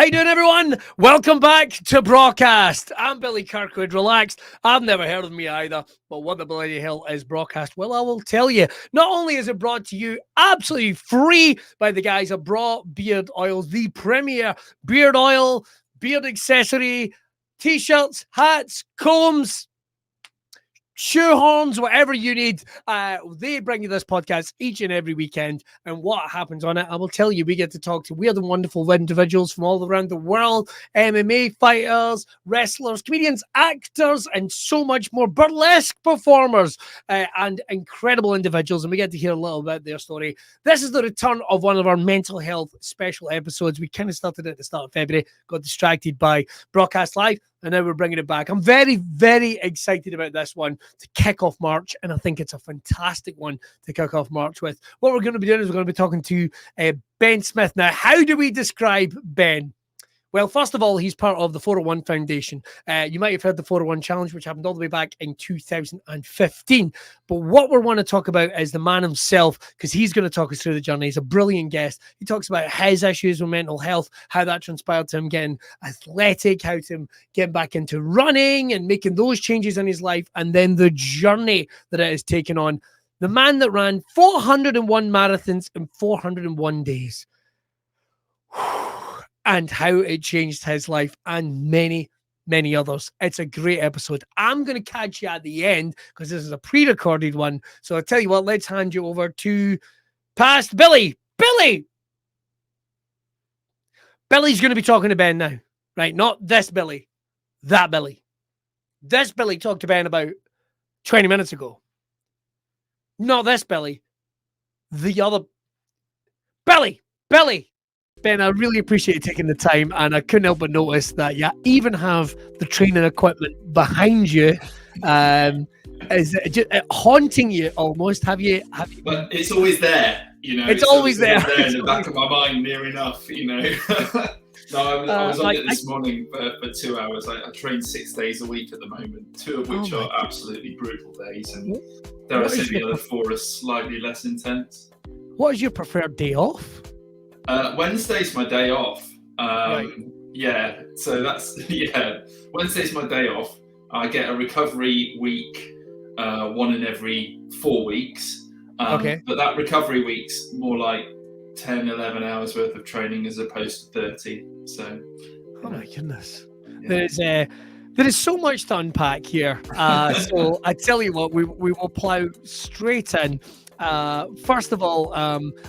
you doing, everyone? Welcome back to Braw Cast. I'm Billy Kirkwood. Relaxed. I've never heard of me either, but what the bloody hell is Braw Cast? Well, I will tell you. Not only is it brought to you absolutely free by the guys at Braw Beard Oils, the premier beard oil, beard accessory, t-shirts, hats, combs, shoehorns, whatever you need. They bring you this podcast each and every weekend, and what happens on it, I will tell you. We get to talk to weird and wonderful individuals from all around the world, MMA fighters, wrestlers, comedians, actors, and so much more, burlesque performers, and incredible individuals, and we get to hear a little about their story. This is the return of one of our mental health special episodes. We kind of started at the start of February, got distracted by Braw Cast Live, and now we're bringing it back. I'm very, very excited about this one to kick off March, and I think it's a fantastic one to kick off March with. What we're going to be doing is we're going to be talking to Ben Smith. Now, how do we describe Ben? Well, first of all, he's part of the 401 Foundation. You might have heard the 401 Challenge, which happened all the way back in 2015. But what we want to talk about is the man himself, because he's going to talk us through the journey. He's a brilliant guest. He talks about his issues with mental health, how that transpired to him getting athletic, how to him getting back into running and making those changes in his life, and then the journey that it has taken on. The man that ran 401 marathons in 401 days. And how it changed his life and many, many others. It's a great episode. I'm going to catch you at the end because this is a pre-recorded one. So I'll tell you what, let's hand you over to past Billy. Billy! Billy's going to be talking to Ben now, right? Not this Billy, that Billy. This Billy talked to Ben about 20 minutes ago. Not this Billy, the other Billy. Ben, I really appreciate you taking the time, and I couldn't help but notice that you even have the training equipment behind you. Is it just haunting you almost? Have you? But it's always there, you know. It's always there in the back of my mind, near enough, you know. No, I was on it this morning for 2 hours. I train 6 days a week at the moment, 2 of which are absolutely brutal days, and dare I say the other 4 are slightly less intense. What is your preferred day off? Wednesday's my day off. Right. Yeah, so Wednesday's my day off. I get a recovery week, one in every 4 weeks. Okay. But that recovery week's more like 10, 11 hours worth of training as opposed to 30. So. Oh my goodness. Yeah. There is so much to unpack here. So I tell you what, we will plow straight in. First of all,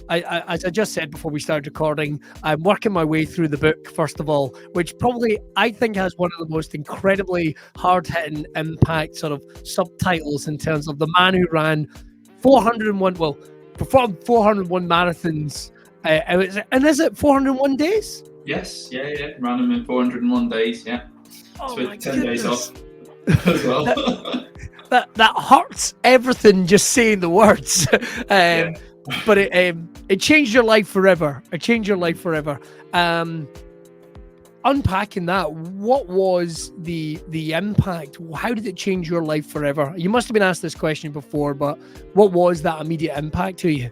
as I just said before we started recording, I'm working my way through the book, first of all, which probably I think has one of the most incredibly hard-hitting impact sort of subtitles in terms of the man who ran performed 401 marathons. And is it 401 days? Yes, yeah. Ran them in 401 days, yeah. Oh, so my 10 goodness. days off as well. That hurts everything just saying the words. But it changed your life forever. Unpacking that, what was the impact? How did it change your life forever? You must have been asked this question before, but what was that immediate impact to you?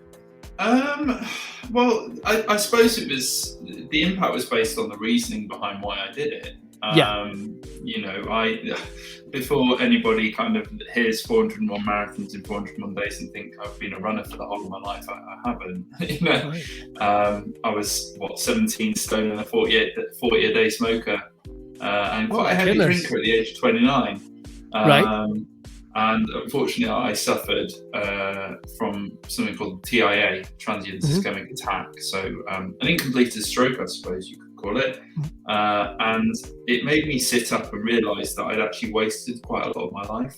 Well, I suppose the impact was based on the reasoning behind why I did it. You know, before anybody kind of hears 401 marathons in 401 days and think I've been a runner for the whole of my life, I haven't. You know, right. I was 17 stone and a 40-a-day smoker, and quite a heavy drinker at the age of 29. Right. And unfortunately, I suffered from something called TIA, transient ischemic attack. So an incompleted stroke, I suppose you could call it. And it made me sit up and realise that I'd actually wasted quite a lot of my life.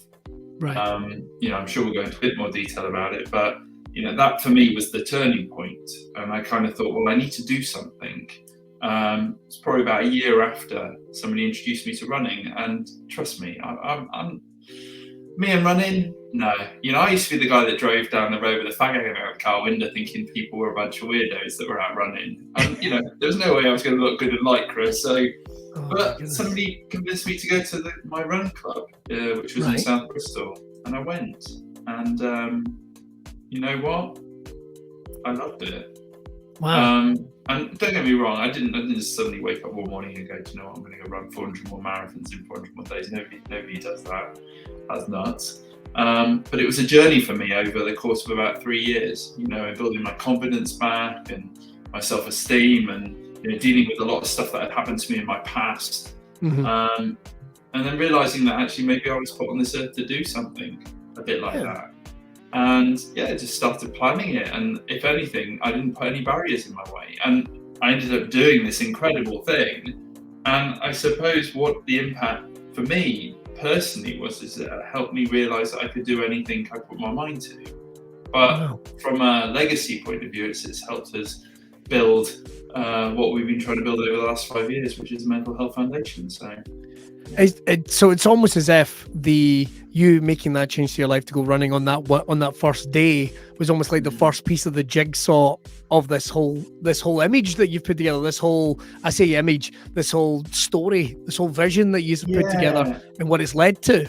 Right. You know, I'm sure we'll go into a bit more detail about it, but you know, that for me was the turning point. And I kind of thought, well, I need to do something. It's probably about a year after somebody introduced me to running, and trust me, I'm me and running, no. You know, I used to be the guy that drove down the road with a fag hanging out the car window thinking people were a bunch of weirdos that were out running. And, you know, there was no way I was going to look good in Lycra. So, but somebody convinced me to go to my run club, which was in South Bristol. And I went. And you know what? I loved it. Wow. And don't get me wrong, I didn't just suddenly wake up one morning and go, do you know what, I'm going to go run 400 more marathons in 400 more days. Nobody does that. That's nuts. But it was a journey for me over the course of about 3 years, you know, building my confidence back and my self-esteem, and you know, dealing with a lot of stuff that had happened to me in my past. Mm-hmm. And then realizing that actually maybe I was put on this earth to do something a bit like Yeah. that. And yeah, just started planning it. And if anything, I didn't put any barriers in my way. And I ended up doing this incredible thing. And I suppose what the impact for me personally is that it helped me realize that I could do anything I put my mind to. But Wow. from a legacy point of view, it's helped us build what we've been trying to build over the last 5 years, which is a mental health foundation. So So it's almost as if you making that change to your life to go running on that first day was almost like the first piece of the jigsaw of this whole image that you've put together, this whole story, this whole vision that you've put together, and what it's led to.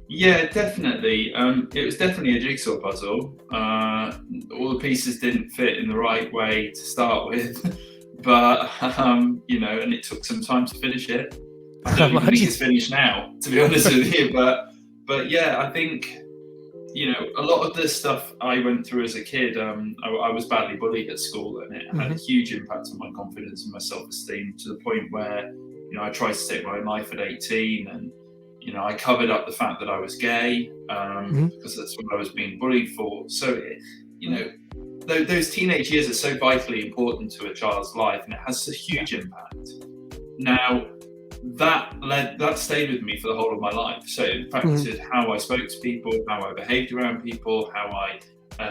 Yeah, definitely. It was definitely a jigsaw puzzle. All the pieces didn't fit in the right way to start with, but you know, and it took some time to finish it. I don't even think it's finished now, to be honest with you. But yeah, I think, you know, a lot of the stuff I went through as a kid, I was badly bullied at school, and it had a huge impact on my confidence and my self-esteem, to the point where, you know, I tried to take my own life at 18, and you know, I covered up the fact that I was gay because that's what I was being bullied for. So, you know, those teenage years are so vitally important to a child's life, and it has a huge impact. Now, that stayed with me for the whole of my life. So it impacted how I spoke to people, how I behaved around people, how I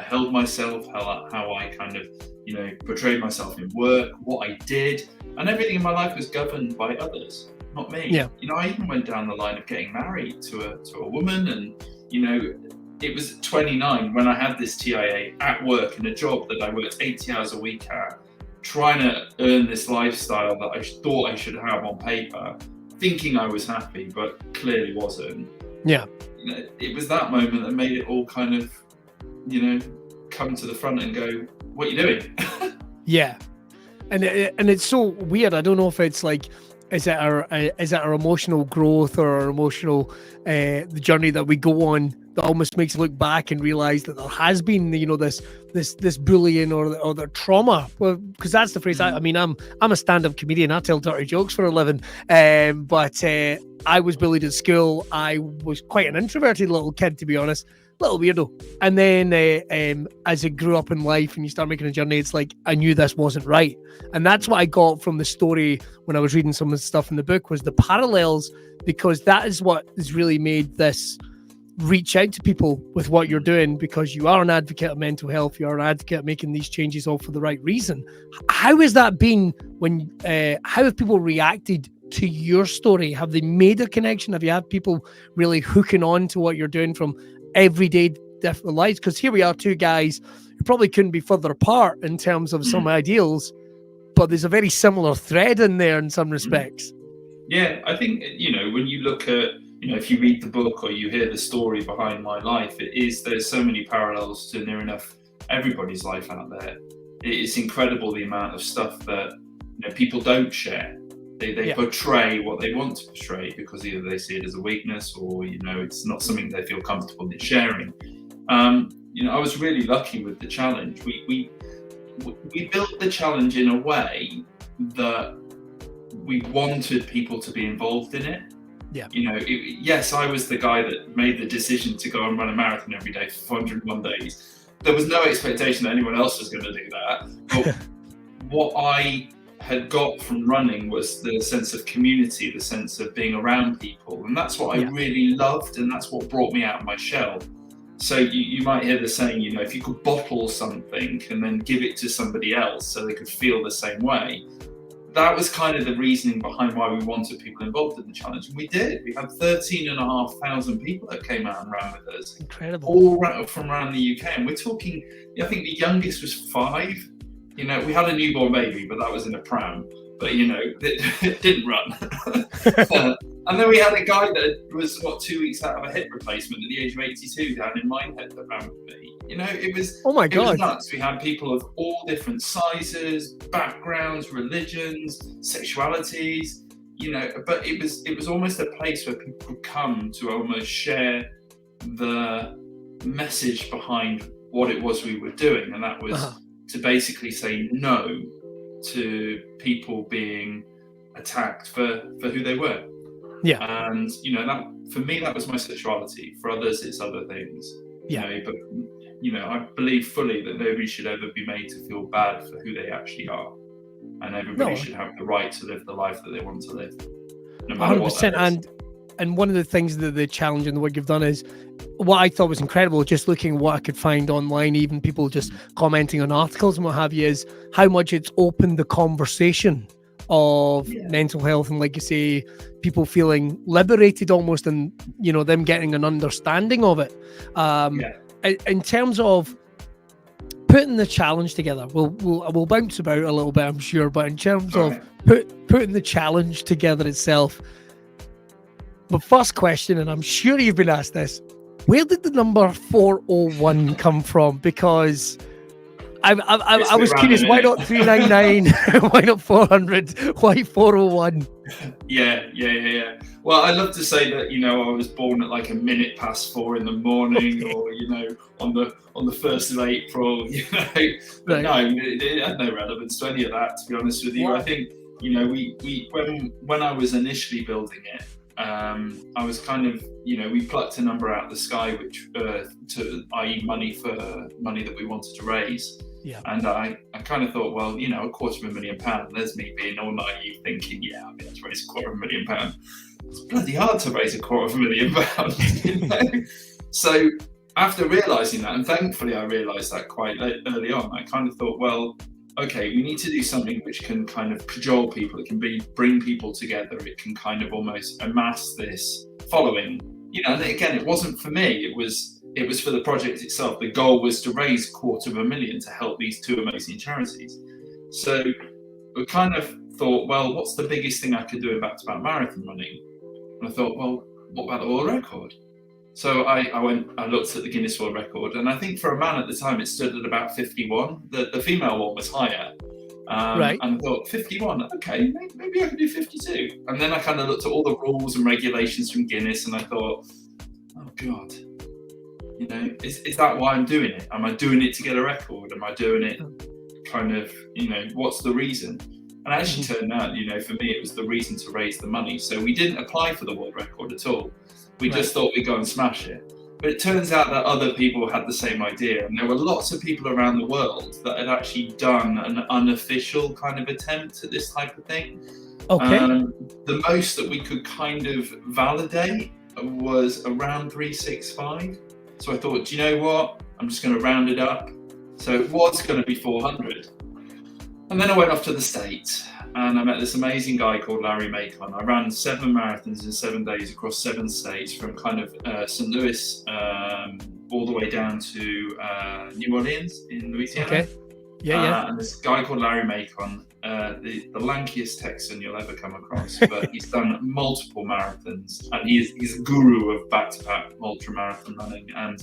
held myself, how I kind of, you know, portrayed myself in work, what I did, and everything in my life was governed by others, not me. Yeah. You know, I even went down the line of getting married to a woman, and you know, it was at 29 when I had this TIA at work in a job that I worked 80 hours a week at, trying to earn this lifestyle that I thought I should have on paper, thinking I was happy, but clearly wasn't. Yeah. You know, it was that moment that made it all kind of, you know, come to the front and go, what are you doing? Yeah. And it's so weird. I don't know if it's like, is it our emotional growth or our emotional the journey that we go on that almost makes you look back and realize that there has been, you know, this bullying or the trauma. Well, because that's the phrase. I mean, I'm a stand-up comedian. I tell dirty jokes for a living. But I was bullied at school. I was quite an introverted little kid, to be honest. Little weirdo. And then as I grew up in life and you start making a journey, it's like I knew this wasn't right. And that's what I got from the story when I was reading some of the stuff in the book, was the parallels, because that is what has really made this reach out to people with what you're doing, because you are an advocate of mental health, you are an advocate of making these changes all for the right reason. How has that been when how have people reacted to your story? Have they made a connection? Have you had people really hooking on to what you're doing from everyday different lives? Because here we are, two guys who probably couldn't be further apart in terms of some ideals, but there's a very similar thread in there in some respects. Yeah, I think, you know, when you look at, you know, if you read the book or you hear the story behind my life, there's so many parallels to near enough everybody's life out there. It's incredible the amount of stuff that, you know, people don't share. They portray what they want to portray because either they see it as a weakness or, you know, it's not something they feel comfortable in sharing. You know, I was really lucky with the challenge. We built the challenge in a way that we wanted people to be involved in it. Yeah. You know, yes, I was the guy that made the decision to go and run a marathon every day for 401 days. There was no expectation that anyone else was going to do that. But what I had got from running was the sense of community, the sense of being around people. And that's what I really loved. And that's what brought me out of my shell. So you might hear the saying, you know, if you could bottle something and then give it to somebody else so they could feel the same way. That was kind of the reasoning behind why we wanted people involved in the challenge. And we did. We had 13,500 people that came out and ran with us. Incredible. All from around the UK. And we're talking, I think the youngest was 5. You know, we had a newborn baby, but that was in a pram. But, you know, it didn't run. And then we had a guy that was 2 weeks out of a hip replacement at the age of 82 down in Minehead that ran with me. It was oh my it was God. nuts. We had people of all different sizes, backgrounds, religions, sexualities. But it was almost a place where people could come to almost share the message behind what it was we were doing, and that was to basically say no to people being attacked for who they were. Yeah. And that for me, that was my sexuality. For others, it's other things. But I believe fully that nobody should ever be made to feel bad for who they actually are, and everybody should have the right to live the life that they want to live, no matter 100%. What that is. And one of the things that the challenge and the work you've done is what I thought was incredible, just looking at what I could find online, even people just commenting on articles and what have you, is how much it's opened the conversation of mental health, and like you say, people feeling liberated almost, and them getting an understanding of it. In terms of putting the challenge together, we'll bounce about a little bit, I'm sure, but in terms of putting the challenge together itself, the first question, and I'm sure you've been asked this, where did the number 401 come from? Because I was curious, why not 399? Why not 400? Why 401? Yeah. Well, I love to say that I was born at like 4:01 in the morning, or on the 1st of April. But no, it had no relevance to any of that. To be honest with you, I think we when I was initially building it, I was kind of we plucked a number out of the sky, which i.e. money that we wanted to raise. Yeah. And I kind of thought, well, £250,000. There's me being all naive, thinking, I'll be able to raise £250,000. It's bloody hard to raise £250,000. So after realising that, and thankfully I realised that quite early on, I kind of thought, well, okay, we need to do something which can kind of cajole people. It can bring people together. It can kind of almost amass this following. And again, it wasn't for me. It was for the project itself. The goal was to raise £250,000 to help these two amazing charities. So we kind of thought, well, what's the biggest thing I could do in back-to-back marathon running? And I thought, well, what about the world record? So I looked at the Guinness World Record, and I think for a man at the time it stood at about 51. The female one was higher. And I thought, 51, okay, maybe I could do 52. And then I kind of looked at all the rules and regulations from Guinness, and I thought, oh God, is that why I'm doing it? Am I doing it to get a record? Am I doing it kind of, what's the reason? And it actually turned out, for me, it was the reason to raise the money. So we didn't apply for the world record at all. We just thought we'd go and smash it. But it turns out that other people had the same idea. And there were lots of people around the world that had actually done an unofficial kind of attempt at this type of thing. Okay. The most that we could kind of validate was around 365. So I thought, do you know what? I'm just going to round it up. So it was going to be 400. And then I went off to the States, and I met this amazing guy called Larry Macon. I ran 7 marathons in 7 days across 7 states, from kind of St. Louis all the way down to New Orleans in Louisiana. Okay. Yeah. And this guy called Larry Macon, the lankiest Texan you'll ever come across, but he's done multiple marathons, and he's a guru of back-to-back ultra-marathon running. And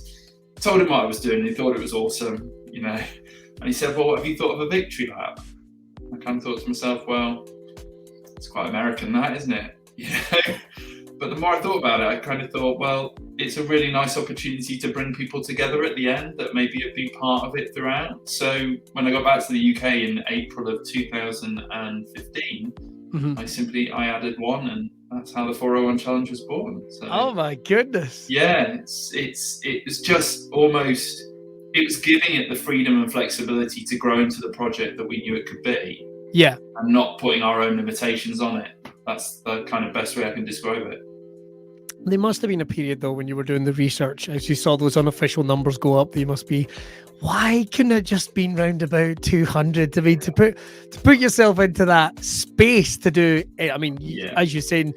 I told him what I was doing, and he thought it was awesome, And he said, well, what have you thought of a victory lap? I kind of thought to myself, well, it's quite American, that, isn't it? But the more I thought about it, I kind of thought, well, it's a really nice opportunity to bring people together at the end that maybe have been part of it throughout. So when I got back to the UK in April of 2015, I added one, and that's how the 401 Challenge was born. So, oh my goodness. Yeah, it was just almost... It was giving it the freedom and flexibility to grow into the project that we knew it could be. Yeah. And not putting our own limitations on it. That's the kind of best way I can describe it. There must have been a period, though, when you were doing the research, as you saw those unofficial numbers go up, they must be, why couldn't it just been round about 200? I mean, to put yourself into that space to do, I mean, as you're saying,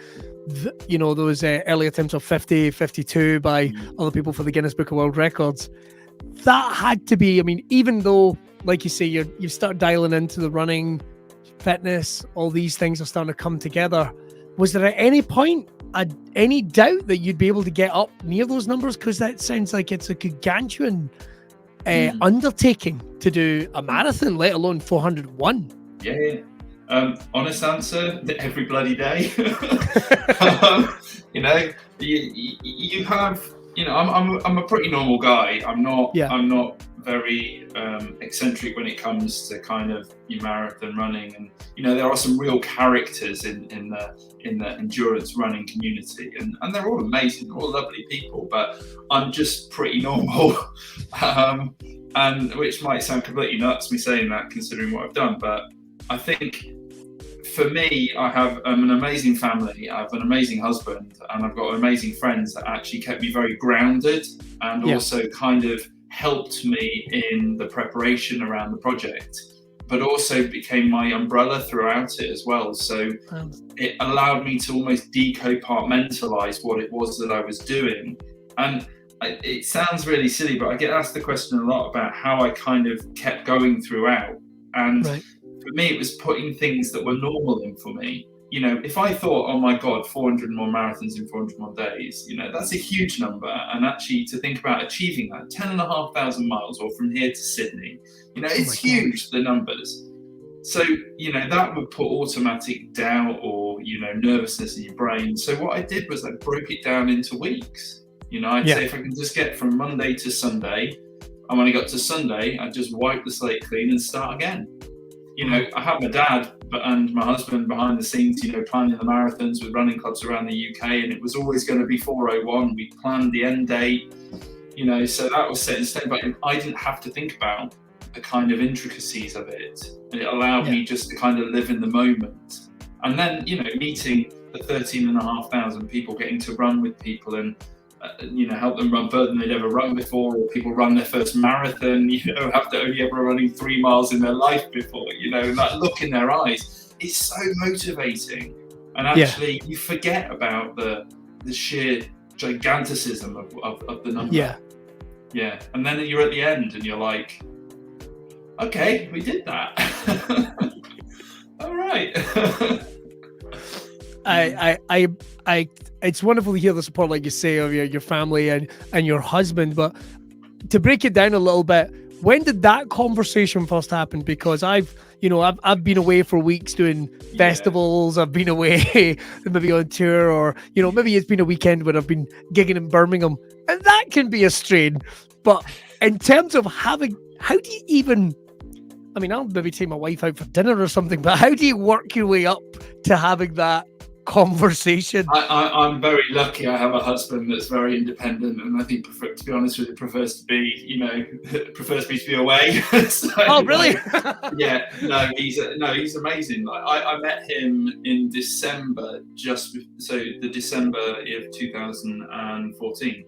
those early attempts of 50, 52 by other people for the Guinness Book of World Records, that had to be, I mean, even though, like you say, you start dialing into the running, fitness, all these things are starting to come together. Was there at any point any doubt that you'd be able to get up near those numbers? Because that sounds like it's a gargantuan undertaking to do a marathon, let alone 401. Yeah. Honest answer, every bloody day. You have, I'm a pretty normal guy. I'm not very eccentric when it comes to kind of your marathon running, and there are some real characters in the endurance running community, and they're all amazing, they're all lovely people, but I'm just pretty normal. And which might sound completely nuts, me saying that, considering what I've done, but I think for me, I have an amazing family, I have an amazing husband, and I've got amazing friends that actually kept me very grounded, and also kind of helped me in the preparation around the project, but also became my umbrella throughout it as well. So it allowed me to almost decompartmentalize what it was that I was doing. And it sounds really silly, but I get asked the question a lot about how I kind of kept going throughout. And for me, it was putting things that were normal in for me. If I thought, oh my God, 400 more marathons in 400 more days, that's a huge number. And actually to think about achieving that 10,500 miles or from here to Sydney, it's huge, the numbers. So, that would put automatic doubt or, nervousness in your brain. So what I did was I broke it down into weeks. I'd say if I can just get from Monday to Sunday, and when I got to Sunday, I'd just wipe the slate clean and start again. I had my dad and my husband behind the scenes, planning the marathons with running clubs around the UK, and it was always going to be 401. We planned the end date, so that was set in stone, but I didn't have to think about the kind of intricacies of it. And it allowed me just to kind of live in the moment. And then, meeting the 13,500 people, getting to run with people and, help them run further than they'd ever run before, or people run their first marathon, after only ever running 3 miles in their life before, that look in their eyes, it's so motivating. And actually you forget about the sheer giganticism of the number. Yeah. And then you're at the end and you're like, okay, we did that. All right. I it's wonderful to hear the support, like you say, of your family and your husband. But to break it down a little bit, when did that conversation first happen? Because I've been away for weeks doing festivals. I've been away maybe on tour, or maybe it's been a weekend where I've been gigging in Birmingham, and that can be a strain. But in terms of how do you even? I mean, I'll maybe take my wife out for dinner or something, but how do you work your way up to having that conversation? I'm very lucky. I have a husband that's very independent, and I think, to be honest with you, prefers me to be away. So, oh, really? He's amazing. I met him in December, the December of 2014.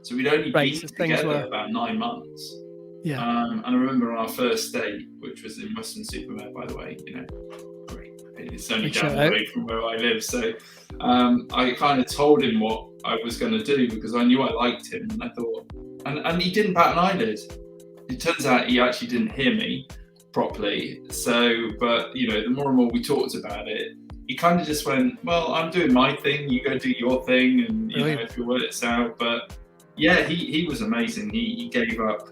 So we'd only been together about 9 months. Yeah. And I remember on our first date, which was in Western Supermare, by the way, great. It's only down the road from where I live. So I kind of told him what I was going to do because I knew I liked him. And I thought, and he didn't bat an eyelid. It turns out he actually didn't hear me properly. So, but, the more and more we talked about it, he kind of just went, well, I'm doing my thing. You go do your thing. And, if you work it out. But yeah, he was amazing. He gave up.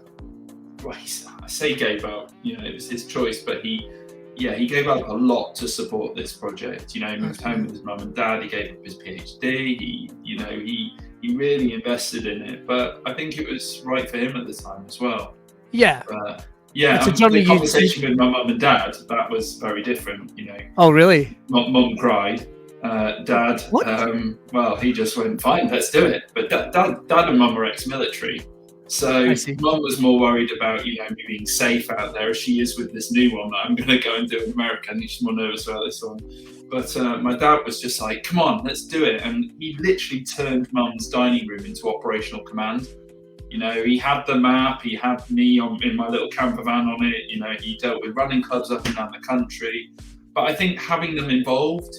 Well, I say gave up, it was his choice, but he gave up a lot to support this project. He moved home with his mum and dad. He gave up his PhD. He really invested in it. But I think it was right for him at the time as well. Yeah. The conversation with my mum and dad, that was very different. Oh, really? Mum cried. Dad, well, he just went, fine, let's do it. But dad and mum are ex-military. So mum was more worried about, me being safe out there as she is with this new one that I'm going to go and do in America. I think she's more nervous about this one. But my dad was just like, come on, let's do it. And he literally turned mum's dining room into operational command. He had the map, he had me in my little camper van on it. He dealt with running clubs up and down the country. But I think having them involved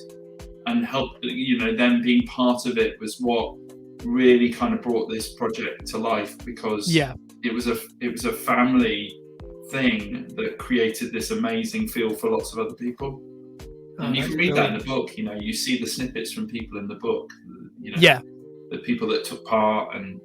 and help, them being part of it was what really kind of brought this project to life, because it was a family thing that created this amazing feel for lots of other people. And you can read that in the book. You see the snippets from people in the book. Yeah. The people that took part, and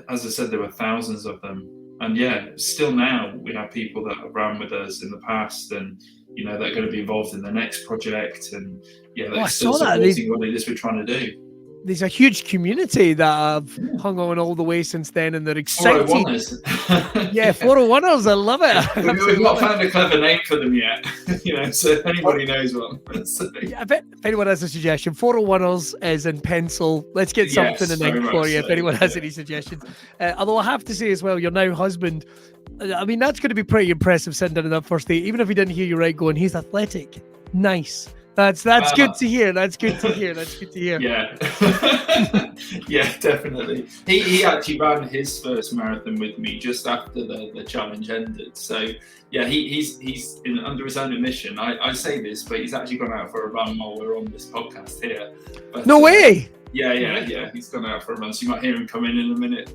as I said, there were thousands of them. And still now we have people that have ran with us in the past, and they're going to be involved in the next project, and they're still supporting what it is we're trying to do. There's a huge community that have hung on all the way since then, and they're excited. 401ers, I love it. We've not found a clever name for them yet, so if anybody knows one. If anyone has a suggestion, 401ers is in pencil. Let's get something in ink for you if anyone has any suggestions. Although I have to say as well, your now husband, I mean, that's going to be pretty impressive sitting down on that first date, even if he didn't hear you right going, he's athletic. Nice. That's good to hear. That's good to hear. Yeah. Yeah, definitely. He actually ran his first marathon with me just after the challenge ended. So he's under his own admission. I say this, but he's actually gone out for a run while we're on this podcast here. But, no way. Yeah. He's gone out for a run, so you might hear him come in a minute.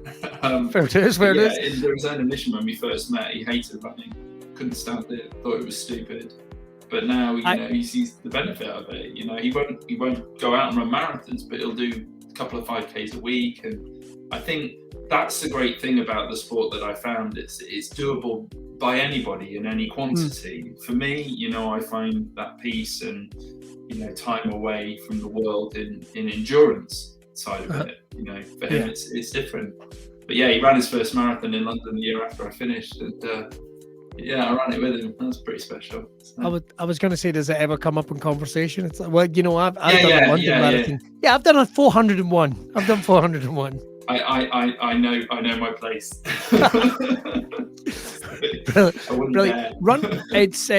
Fair it is. Under his own admission, when we first met, he hated running, couldn't stand it, thought it was stupid. But now, he sees the benefit of it. He won't go out and run marathons, but he'll do a couple of 5Ks a week. And I think that's the great thing about the sport that I found. It's doable by anybody in any quantity. For me, I find that peace and, time away from the world in endurance side of it. For him, it's different. But he ran his first marathon in London the year after I finished, and I ran it with him. That's pretty special. So. I was going to say, does it ever come up in conversation? It's like, well, I've done a London marathon. Yeah, I've done a 401. I've done 401. I know my place. Brilliant. Run. It's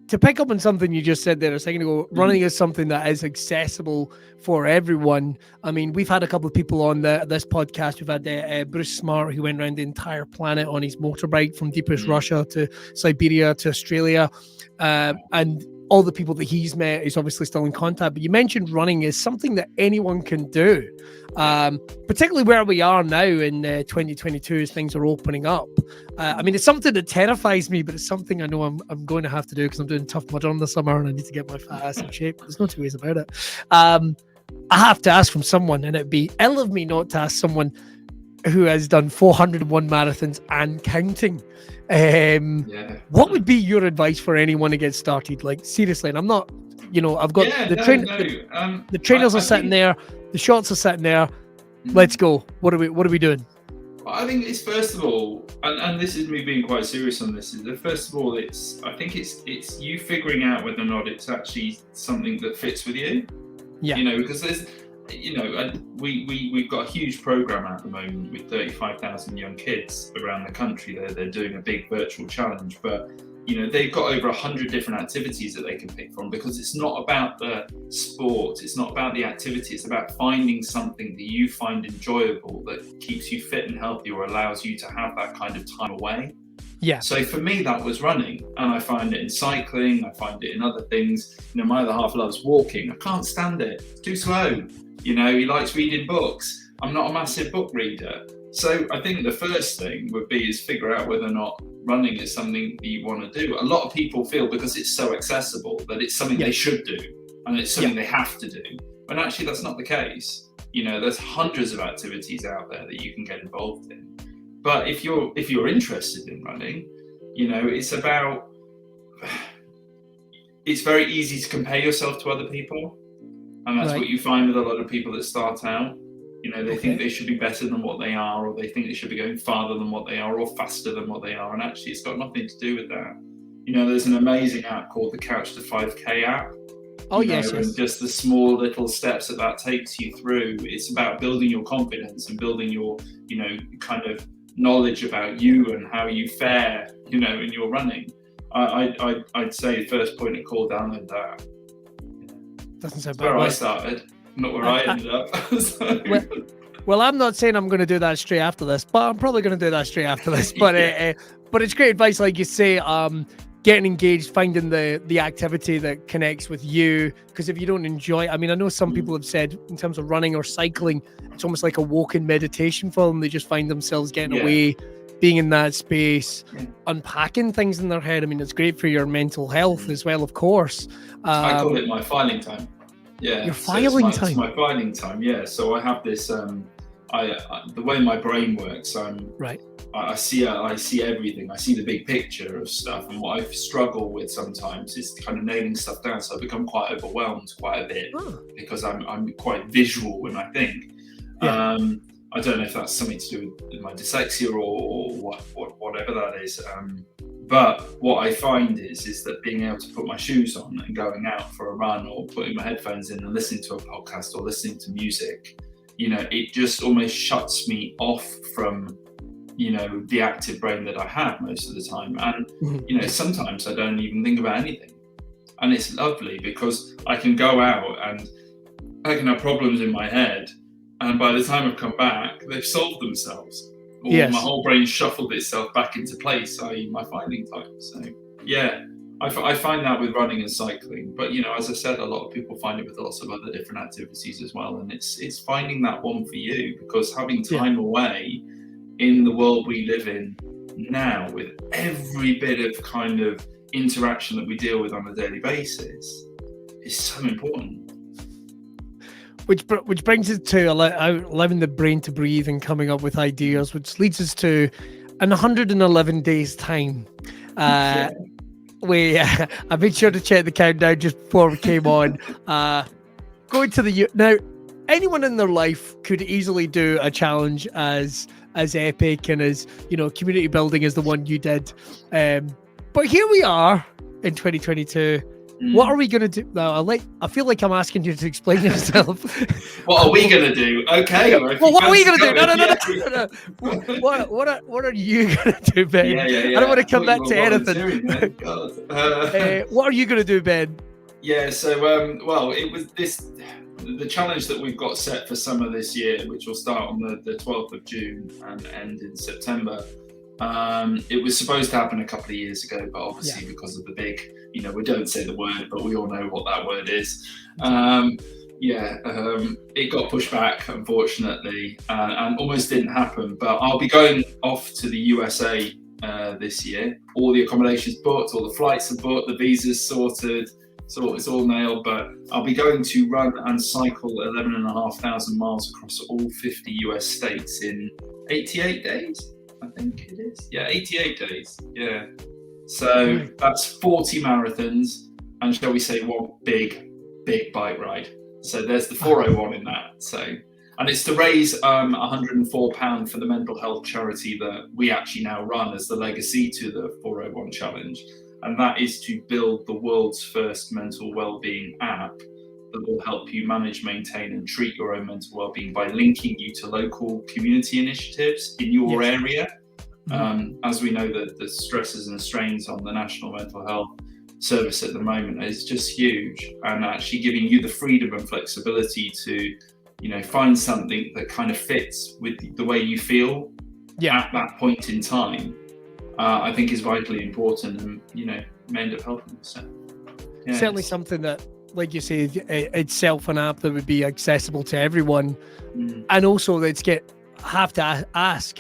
to pick up on something you just said there a second ago. Running is something that is accessible for everyone. I mean, we've had a couple of people on this podcast. We've had Bruce Smart, who went around the entire planet on his motorbike from deepest Russia to Siberia to Australia, and all the people that he's met is obviously still in contact. But you mentioned running is something that anyone can do, particularly where we are now in 2022 as things are opening up. I mean, it's something that terrifies me, but it's something I know I'm going to have to do because I'm doing Tough Mudder in the summer and I need to get my fat ass in shape. There's no two ways about it. I have to ask from someone, and it'd be ill of me not to ask someone who has done 401 marathons and counting. What would be your advice for anyone to get started? Like, seriously, and I'm not, I've got the trainers are sitting there, the shots are sitting there. Let's go. What are we doing? I think it's, first of all, and this is me being quite serious on this, is that first of all, I think it's you figuring out whether or not it's actually something that fits with you. Yeah. Because there's, we've got a huge program at the moment with 35,000 young kids around the country. They're doing a big virtual challenge, but they've got over 100 different activities that they can pick from, because it's not about the sport, it's not about the activity, it's about finding something that you find enjoyable that keeps you fit and healthy or allows you to have that kind of time away. Yeah. So for me, that was running, and I find it in cycling, I find it in other things. My other half loves walking. I can't stand it. It's too slow. He likes reading books. I'm not a massive book reader. So I think the first thing would be is figure out whether or not running is something that you want to do. A lot of people feel, because it's so accessible, that it's something they should do and it's something they have to do. But actually, that's not the case. There's hundreds of activities out there that you can get involved in. But if you're interested in running, it's very easy to compare yourself to other people. And that's what you find with a lot of people that start out. They think they should be better than what they are, or they think they should be going farther than what they are, or faster than what they are. And actually, it's got nothing to do with that. There's an amazing app called the Couch to 5K app. And just the small little steps that takes you through. It's about building your confidence and building your, kind of knowledge about you and how you fare, in your running. I'd say first point of call, download that. Doesn't sound bad. Where I started, not where I ended up. So. Well, I'm not saying I'm going to do that straight after this, but I'm probably going to do that straight after this. But but it's great advice, like you say. Getting engaged, finding the activity that connects with you. Because if you don't enjoy, I know some people have said in terms of running or cycling, it's almost like a walk-in meditation for them. They just find themselves getting away, being in that space, unpacking things in their head. It's great for your mental health as well, of course. I call it my filing time. Yeah. Your So it's filing time. It's my filing time. Yeah. So I have this. The way my brain works, Right. I see everything. I see the big picture of stuff, and what I struggle with sometimes is kind of nailing stuff down. So I become quite overwhelmed quite a bit because I'm quite visual when I think. Yeah. I don't know if that's something to do with my dyslexia or whatever that is. But what I find is that being able to put my shoes on and going out for a run, or putting my headphones in and listening to a podcast or listening to music, it just almost shuts me off from the active brain that I have most of the time. And sometimes I don't even think about anything, and it's lovely because I can go out and I can have problems in my head, and by the time I've come back, they've solved themselves, or my whole brain shuffled itself back into place, i.e. my filing time. So yeah, I find that with running and cycling, but as I said, a lot of people find it with lots of other different activities as well, and it's finding that one for you, because having time away in the world we live in now, with every bit of kind of interaction that we deal with on a daily basis, is so important. Which brings us to allowing the brain to breathe and coming up with ideas, which leads us to in 111 days time. I made sure to check the countdown just before we came on. Going to now, anyone in their life could easily do a challenge as epic and as community building as the one you did, but here we are in 2022. What are we going to do now? I feel like I'm asking you to explain yourself. What are we going to do? Okay. Well, what are we going to do? No. What are you going to do, Ben? Yeah. I don't want to come back to anything. What are you going to do, Ben? Yeah. So, it was the challenge that we've got set for summer this year, which will start on the 12th of June and end in September. It was supposed to happen a couple of years ago, but obviously because of the big, we don't say the word, but we all know what that word is. It got pushed back, unfortunately, and almost didn't happen. But I'll be going off to the USA this year. All the accommodations booked, all the flights are booked, the visas sorted. So it's all nailed, but I'll be going to run and cycle 11,500 miles across all 50 US states in 88 days, I think it is. Yeah, 88 days. Yeah. So that's 40 marathons and, shall we say, one big bike ride. So there's the 401 in that. So, and it's to raise £104 for the mental health charity that we actually now run as the legacy to the 401 challenge. And that is to build the world's first mental well-being app that will help you manage, maintain, and treat your own mental well-being by linking you to local community initiatives in your area. As we know, that the stresses and strains on the National Mental Health Service at the moment is just huge, and actually giving you the freedom and flexibility to, find something that kind of fits with the way you feel at that point in time. I think is vitally important, and may end up helping us. So, certainly something that, like you say, itself an app that would be accessible to everyone, and also have to ask.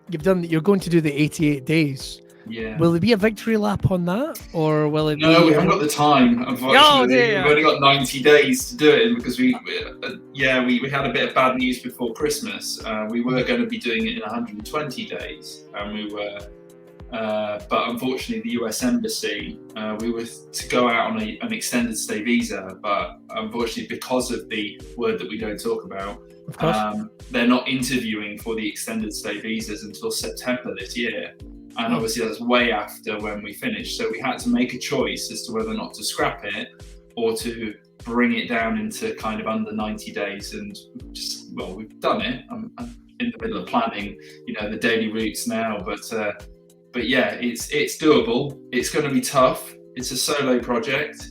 You're going to do the 88 days. Yeah. Will there be a victory lap on that, or will it? No, we haven't got the time. Unfortunately, we've only got 90 days to do it, because we had a bit of bad news before Christmas. We were going to be doing it in 120 days, and we were. But unfortunately, the US Embassy, we were to go out on an extended stay visa, but unfortunately, because of the word that we don't talk about, they're not interviewing for the extended stay visas until September this year. And obviously, that's way after when we finished. So we had to make a choice as to whether or not to scrap it or to bring it down into kind of under 90 days. And we've done it. I'm in the middle of planning, the daily routes now, but yeah, it's doable. It's going to be tough. It's a solo project.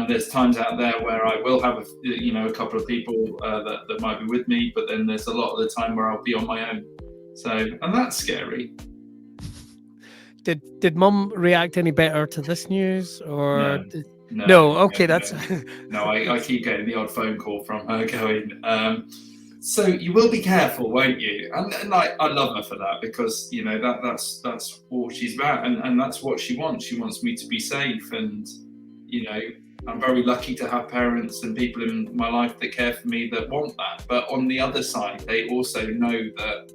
There's times out there where I will have a couple of people that might be with me, but then there's a lot of the time where I'll be on my own. So, and that's scary. Did Mum react any better to this news, or no? Okay, that's no. I keep getting the odd phone call from her going, so you will be careful, won't you? And I love her for that, because that's all she's about, and that's what she wants. She wants me to be safe, and I'm very lucky to have parents and people in my life that care for me that want that. But on the other side, they also know that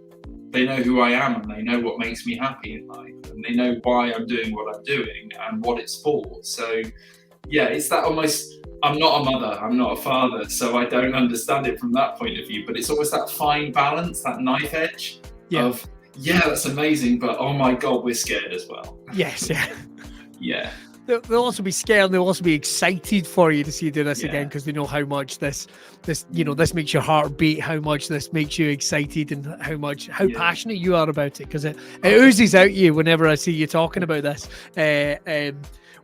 they know who I am and they know what makes me happy in life and they know why I'm doing what I'm doing and what it's for. So yeah, it's that almost, I'm not a mother, I'm not a father, so I don't understand it from that point of view, but it's always that fine balance, that knife edge of, yeah, that's amazing, but oh my God, we're scared as well. Yes, yeah. Yeah. They'll also be scared. They'll also be excited for you to see you do this again, because they know how much this this makes your heart beat, how much this makes you excited, and how passionate you are about it. Because it oozes out you whenever I see you talking about this.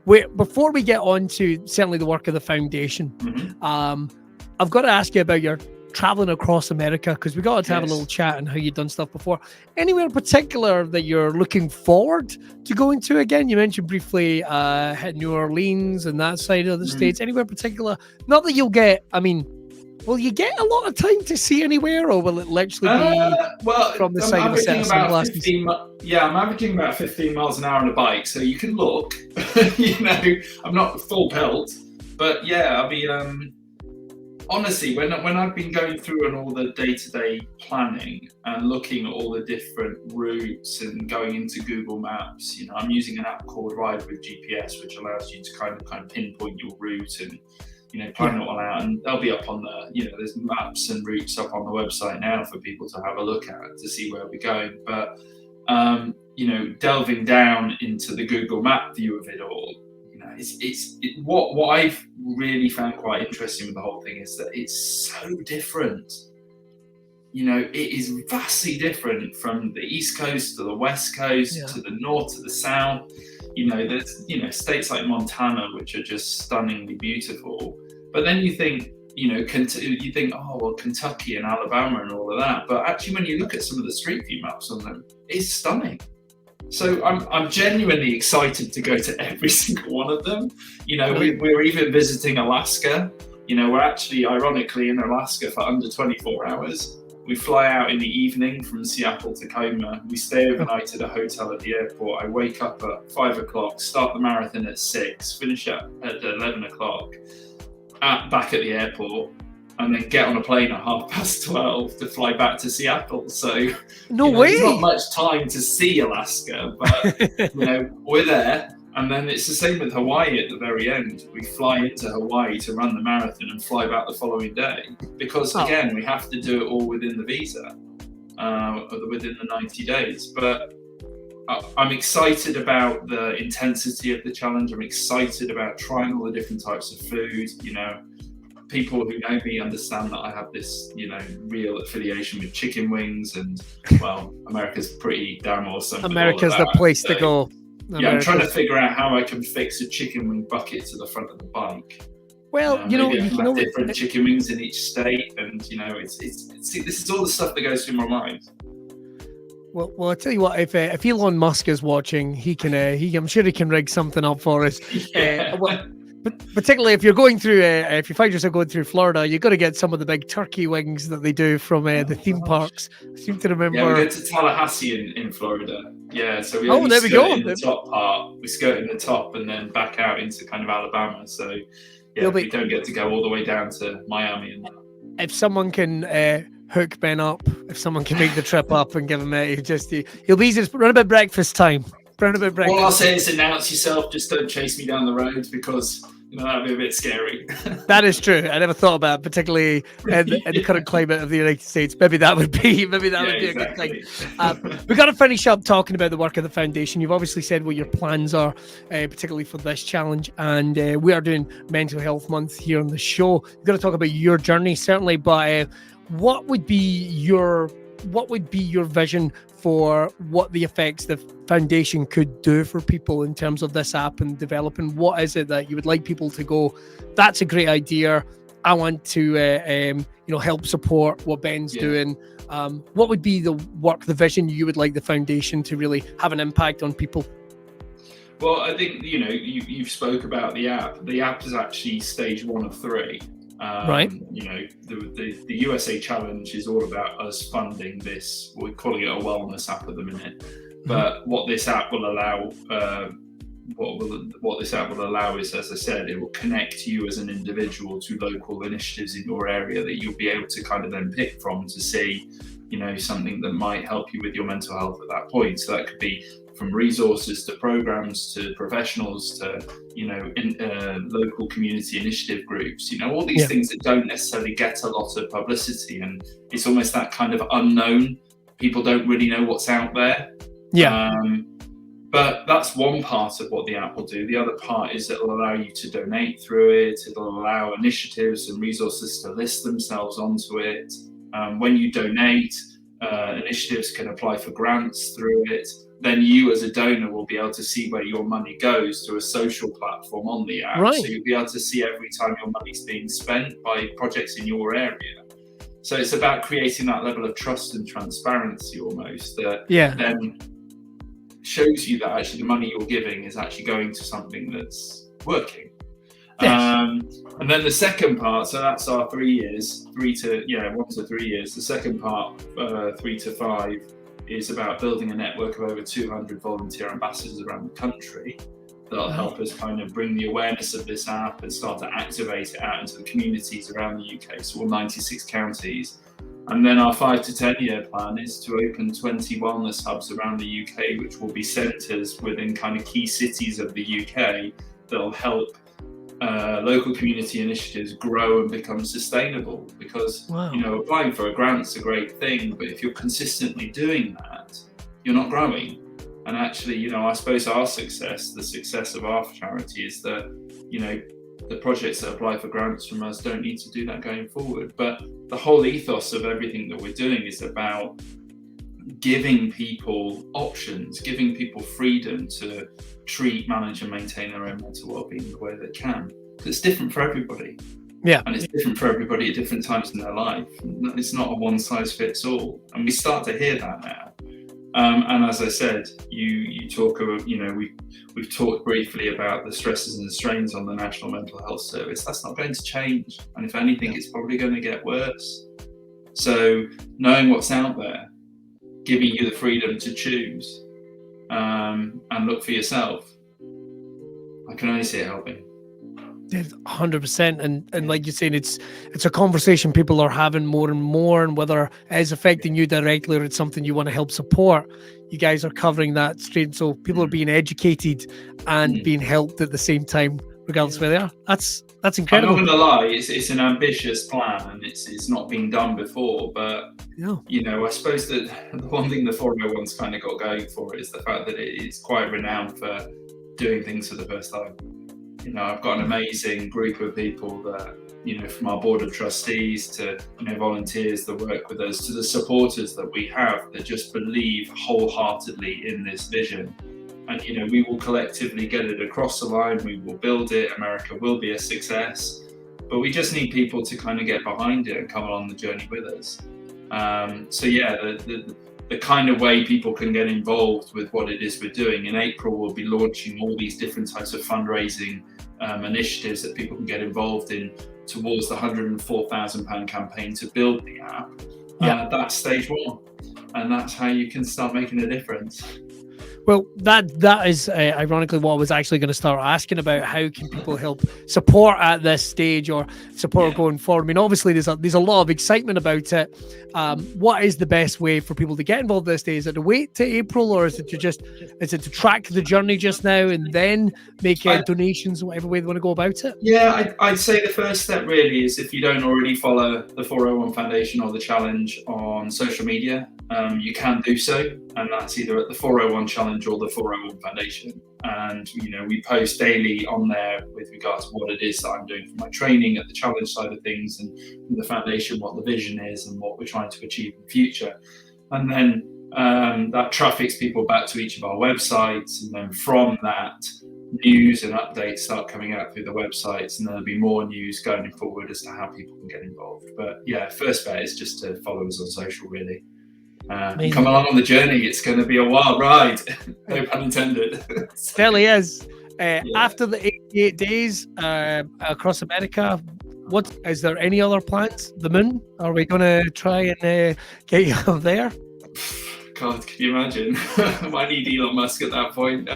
Before we get on to certainly the work of the foundation, I've got to ask you about your traveling across America, because we got to have a little chat on how you've done stuff before. Anywhere in particular that you're looking forward to going to again? You mentioned briefly hitting New Orleans and that side of the States. Anywhere in particular? Not that you'll get, I mean, will you get a lot of time to see anywhere, or will it literally be from the side of a set of sunglasses? I'm averaging about 15 miles an hour on a bike, so you can look. I'm not full pelt, but yeah, I'll be honestly, when I've been going through and all the day-to-day planning and looking at all the different routes and going into Google Maps, I'm using an app called Ride with GPS, which allows you to kind of pinpoint your route and plan it all out. And they'll be up on the, there's maps and routes up on the website now for people to have a look at to see where we're going. But delving down into the Google Map view of it all, what I've really found quite interesting with the whole thing is that it's so different. It is vastly different from the East Coast to the West Coast to the North to the South. There's states like Montana which are just stunningly beautiful, but then you think oh well, Kentucky and Alabama and all of that, but actually when you look at some of the Street View maps on them, it's stunning. So I'm genuinely excited to go to every single one of them. We're even visiting Alaska. We're actually ironically in Alaska for under 24 hours. We fly out in the evening from Seattle to Tacoma. We stay overnight at a hotel at the airport. I wake up at 5 o'clock, start the marathon at 6, finish at 11 o'clock back at the airport, and then get on a plane at 12:30 to fly back to Seattle. So there's not much time to see Alaska, but we're there. And then it's the same with Hawaii at the very end. We fly into Hawaii to run the marathon and fly back the following day, because again, we have to do it all within the visa, within the 90 days. But I'm excited about the intensity of the challenge. I'm excited about trying all the different types of food. People who know me understand that I have this, real affiliation with chicken wings, and America's pretty damn awesome. America's the place to go. I'm trying to figure out how I can fix a chicken wing bucket to the front of the bike. Well, you can have different chicken wings in each state, and this is all the stuff that goes through my mind. Well, I tell you what, if Elon Musk is watching, he can. I'm sure he can rig something up for us. But particularly if you're going through, if you find yourself going through Florida, you've got to get some of the big turkey wings that they do from the theme parks. I seem to remember. Yeah, we go to Tallahassee in Florida. Yeah, so we there we go. In the top part. We skirt in the top and then back out into kind of Alabama. So we don't get to go all the way down to Miami. And if someone can hook Ben up, if someone can make the trip up and give him he'll be easy. Run about breakfast time. All I'll say is announce yourself. Just don't chase me down the road, because that'd be a bit scary. That is true. I never thought about it, particularly in the current climate of the United States. Maybe that would be a good thing. We've got to finish up talking about the work of the foundation. You've obviously said what your plans are, particularly for this challenge, and we are doing Mental Health Month here on the show. We've got to talk about your journey, certainly, but what would be your vision for what the effects the foundation could do for people in terms of this app and developing? What is it that you would like people to go, that's a great idea, I want to help support what Ben's doing? What would be the vision you would like the foundation to really have an impact on people? Well, I think you've spoke about the app. The app is actually stage 1 of 3. Right. The USA Challenge is all about us funding this. We're calling it a wellness app at the minute. But what this app will allow what this app will allow is, as I said, it will connect you as an individual to local initiatives in your area that you'll be able to kind of then pick from to see, something that might help you with your mental health at that point. So that could be from resources to programs to professionals to local community initiative groups, all these things that don't necessarily get a lot of publicity, and it's almost that kind of unknown. People don't really know what's out there. But that's one part of what the app will do. The other part is it'll allow you to donate through it. It'll allow initiatives and resources to list themselves onto it. When you donate, initiatives can apply for grants through it. Then you as a donor will be able to see where your money goes through a social platform on the app. Right. So you'll be able to see every time your money's being spent by projects in your area. So it's about creating that level of trust and transparency almost that then shows you that actually the money you're giving is actually going to something that's working. And then the second part, so that's our 3 years, 1 to 3 years. The second part, 3 to 5, is about building a network of over 200 volunteer ambassadors around the country that'll help us kind of bring the awareness of this app and start to activate it out into the communities around the UK, so all 96 counties. And then our 5 to 10 year plan is to open 20 wellness hubs around the UK, which will be centres within kind of key cities of the UK that'll help local community initiatives grow and become sustainable. Because applying for a grant's a great thing, but if you're consistently doing that, you're not growing. And actually, I suppose our success, the success of our charity, is that the projects that apply for grants from us don't need to do that going forward. But the whole ethos of everything that we're doing is about giving people options, giving people freedom to treat, manage and maintain their own mental well-being the way they can. It's different for everybody. And it's different for everybody at different times in their life. It's not a one size fits all. And we start to hear that now. And as I said, you talk about, we've talked briefly about the stresses and the strains on the National Mental Health Service. That's not going to change. And if anything, it's probably going to get worse. So knowing what's out there, giving you the freedom to choose and look for yourself, I can only see it helping. 100%, and like you're saying, it's a conversation people are having more and more, and whether it is affecting you directly or it's something you want to help support, you guys are covering that straight. So people are being educated and being helped at the same time, regardless of where they are. That's incredible. I'm not going to lie, it's an ambitious plan, and it's not been done before. But I suppose that the one thing the 401's kind of got going for it is the fact that it is quite renowned for doing things for the first time. I've got an amazing group of people that, from our board of trustees to, volunteers that work with us, to the supporters that we have that just believe wholeheartedly in this vision. And, we will collectively get it across the line. We will build it. America will be a success. But we just need people to kind of get behind it and come along the journey with us. The kind of way people can get involved with what it is we're doing. In April, we'll be launching all these different types of fundraising initiatives that people can get involved in towards the £104,000 campaign to build the app. That's stage 1. And that's how you can start making a difference. Well, that is ironically what I was actually going to start asking about. How can people help support at this stage or support going forward? I mean, obviously there's a lot of excitement about it. What is the best way for people to get involved this day? Is it to wait to April, or is it to track the journey just now and then make donations, whatever way they want to go about it? Yeah, I'd say the first step really is, if you don't already follow the 401 Foundation or the challenge on social media, you can do so, and that's either at the 401 Challenge or the 401 Foundation. And we post daily on there with regards to what it is that I'm doing for my training at the challenge side of things, and from the foundation what the vision is and what we're trying to achieve in the future. And then that traffics people back to each of our websites, and then from that, news and updates start coming out through the websites, and there'll be more news going forward as to how people can get involved. But yeah, first bet is just to follow us on social, really. Come along on the journey. It's going to be a wild ride. No pun intended. Certainly is. After the 88 days across America, what is there any other plans? The moon? Are we going to try and get you up there? God, can you imagine? I need Elon Musk at that point.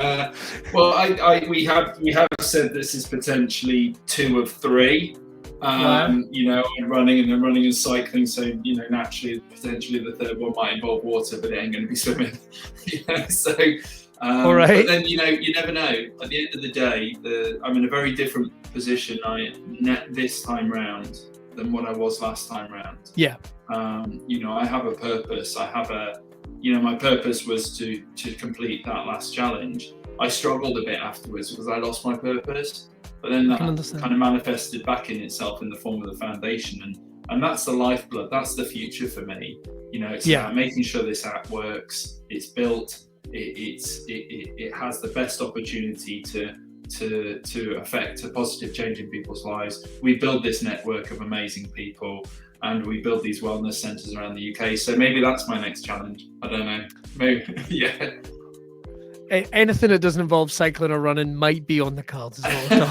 Well, we have said this is potentially 2 of 3. You know, and running and cycling. So, you know, naturally, potentially the third one might involve water, but it ain't going to be swimming. You know, so. All right. But then, you know, you never know. At the end of the day, I'm in a very different position this time round than what I was last time round. Yeah. You know, I have a purpose. My purpose was to complete that last challenge. I struggled a bit afterwards because I lost my purpose, but then that kind of manifested back in itself in the form of the foundation, and that's the lifeblood. That's the future for me. You know, it's about making sure this app works. It's built. It has the best opportunity to affect a positive change in people's lives. We build this network of amazing people, and we build these wellness centres around the UK. So maybe that's my next challenge. I don't know. Maybe, yeah. Anything that doesn't involve cycling or running might be on the cards as well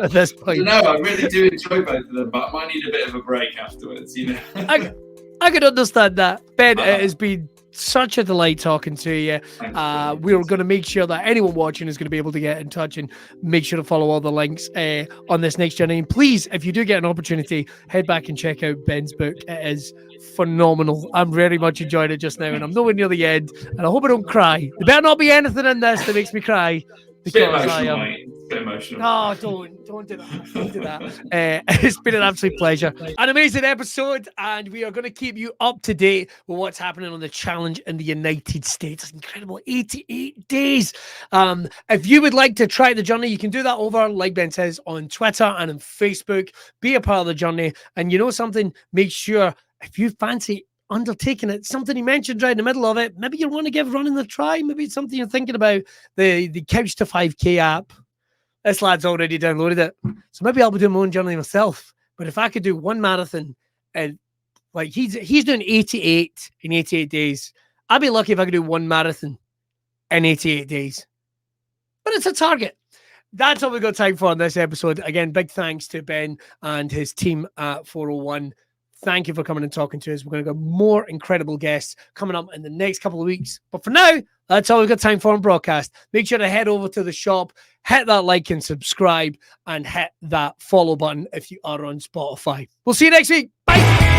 at this point. No, I really do enjoy both of them, but I might need a bit of a break afterwards, you know. I can understand that. Ben, it has been such a delight talking to you. We're going to make sure that anyone watching is going to be able to get in touch, and make sure to follow all the links on this next journey. And please, if you do get an opportunity, head back and check out Ben's book. It is phenomenal. I'm very much enjoying it just now, and I'm nowhere near the end, and I hope I don't cry. There better not be anything in this that makes me cry. Because I am. It's a bit emotional. No, don't do that. Don't do that. It's been an absolute pleasure. An amazing episode, and we are going to keep you up to date with what's happening on the challenge in the United States. It's incredible. 88 days. If you would like to try the journey, you can do that over, like Ben says, on Twitter and on Facebook. Be a part of the journey. And you know something? Make sure, if you fancy undertaking it, something he mentioned right in the middle of it, maybe you want to give running a try. Maybe it's something you're thinking about. The Couch to 5K app. This lad's already downloaded it, so maybe I'll be doing my own journey myself. But if I could do one marathon, and like he's doing 88 in 88 days, I'd be lucky if I could do one marathon in 88 days. But it's a target. That's all we've got time for on this episode. Again, big thanks to Ben and his team at 401. Thank you for coming and talking to us. We're going to get more incredible guests coming up in the next couple of weeks. But for now, that's all we've got time for on Braw Cast. Make sure to head over to the shop, hit that like and subscribe, and hit that follow button if you are on Spotify. We'll see you next week. Bye.